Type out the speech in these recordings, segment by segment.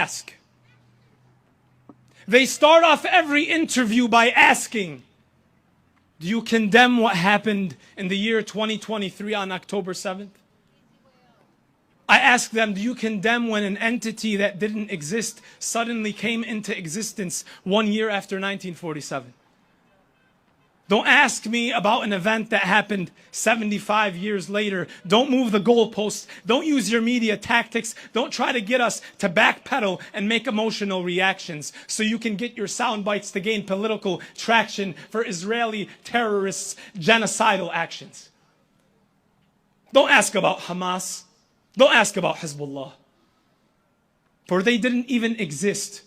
ask. They start off every interview by asking, do you condemn what happened in the year 2023 on October 7th? I ask them, do you condemn when an entity that didn't exist suddenly came into existence 1 year after 1947? Don't ask me about an event that happened 75 years later. Don't move the goalposts. Don't use your media tactics. Don't try to get us to backpedal and make emotional reactions so you can get your sound bites to gain political traction for Israeli terrorists' genocidal actions. Don't ask about Hamas. Don't ask about Hezbollah. For they didn't even exist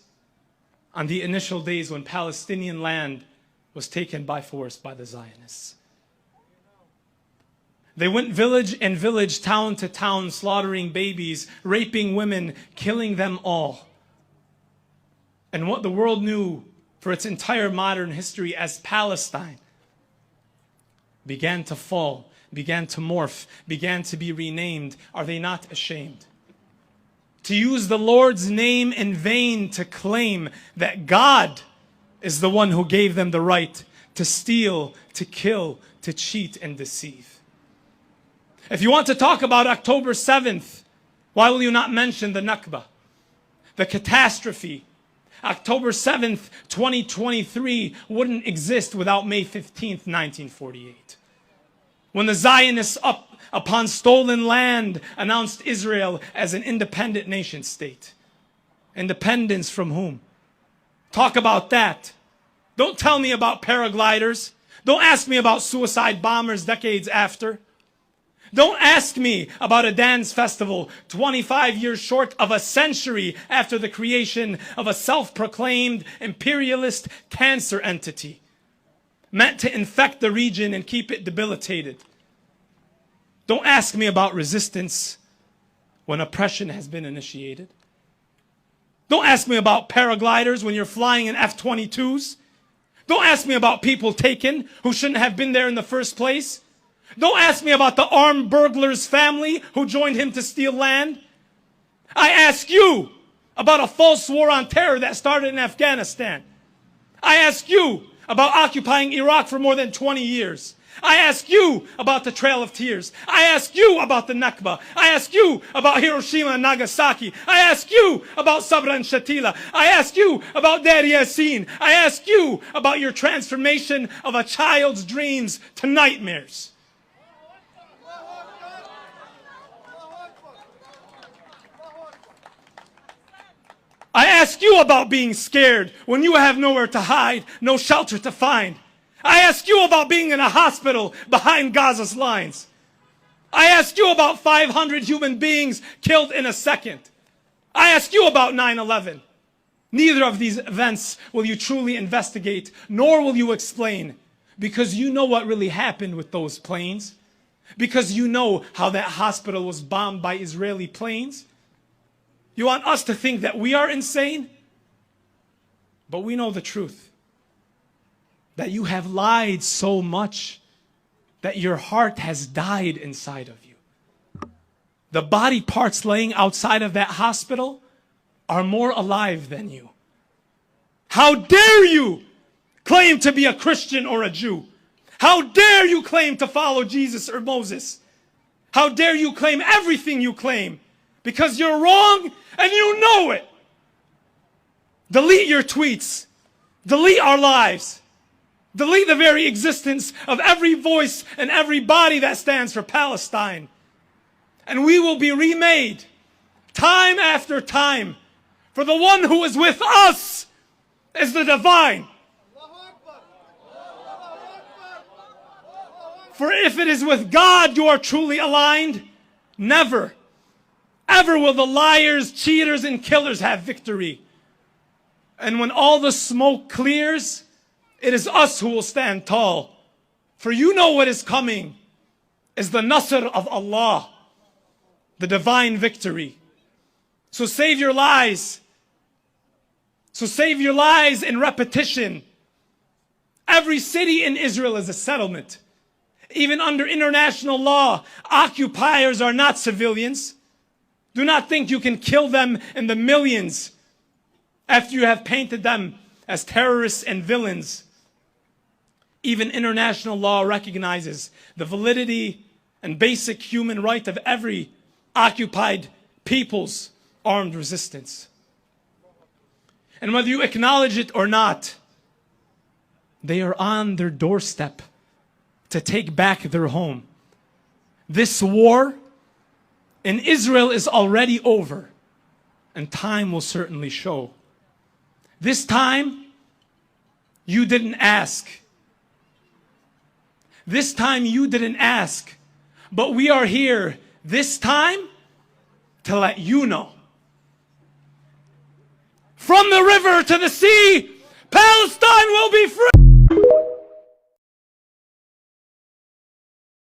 on the initial days when Palestinian land was taken by force by the Zionists. They went village and village, town to town, slaughtering babies, raping women, killing them all. And what the world knew for its entire modern history as Palestine began to fall, began to morph, began to be renamed. Are they not ashamed? To use the Lord's name in vain, to claim that God is the one who gave them the right to steal, to kill, to cheat, and deceive. If you want to talk about October 7th, why will you not mention the Nakba, the catastrophe? October 7th, 2023 wouldn't exist without May 15th, 1948. When the Zionists, up upon stolen land, announced Israel as an independent nation state. Independence from whom? Talk about that. Don't tell me about paragliders. Don't ask me about suicide bombers decades after. Don't ask me about a dance festival 25 years short of a century after the creation of a self-proclaimed imperialist cancer entity meant to infect the region and keep it debilitated. Don't ask me about resistance when oppression has been initiated. Don't ask me about paragliders when you're flying in F-22s. Don't ask me about people taken who shouldn't have been there in the first place. Don't ask me about the armed burglar's family who joined him to steal land. I ask you about a false war on terror that started in Afghanistan. I ask you about occupying Iraq for more than 20 years. I ask you about the Trail of Tears. I ask you about the Nakba. I ask you about Hiroshima and Nagasaki. I ask you about Sabra and Shatila. I ask you about Deir Yassin. I ask you about your transformation of a child's dreams to nightmares. I ask you about being scared when you have nowhere to hide, no shelter to find. I ask you about being in a hospital behind Gaza's lines. I ask you about 500 human beings killed in a second. I ask you about 9/11. Neither of these events will you truly investigate, nor will you explain, because you know what really happened with those planes, because you know how that hospital was bombed by Israeli planes. You want us to think that we are insane? But we know the truth. That you have lied so much that your heart has died inside of you. The body parts laying outside of that hospital are more alive than you. How dare you claim to be a Christian or a Jew? How dare you claim to follow Jesus or Moses? How dare you claim everything you claim? Because you're wrong and you know it. Delete your tweets. Delete our lives. Delete the very existence of every voice and every body that stands for Palestine. And we will be remade time after time. For the one who is with us is the divine. For if it is with God you are truly aligned, never, ever will the liars, cheaters, and killers have victory. And when all the smoke clears, it is us who will stand tall. For you know what is coming is the Nasr of Allah, the divine victory. So save your lies. So save your lies in repetition. Every city in Israel is a settlement. Even under international law, occupiers are not civilians. Do not think you can kill them in the millions after you have painted them as terrorists and villains, even international law recognizes the validity and basic human right of every occupied people's armed resistance. And whether you acknowledge it or not, they are on their doorstep to take back their home. This war in Israel is already over, and time will certainly show. This time, you didn't ask. This time, you didn't ask. But we are here this time to let you know. From the river to the sea, Palestine will be free!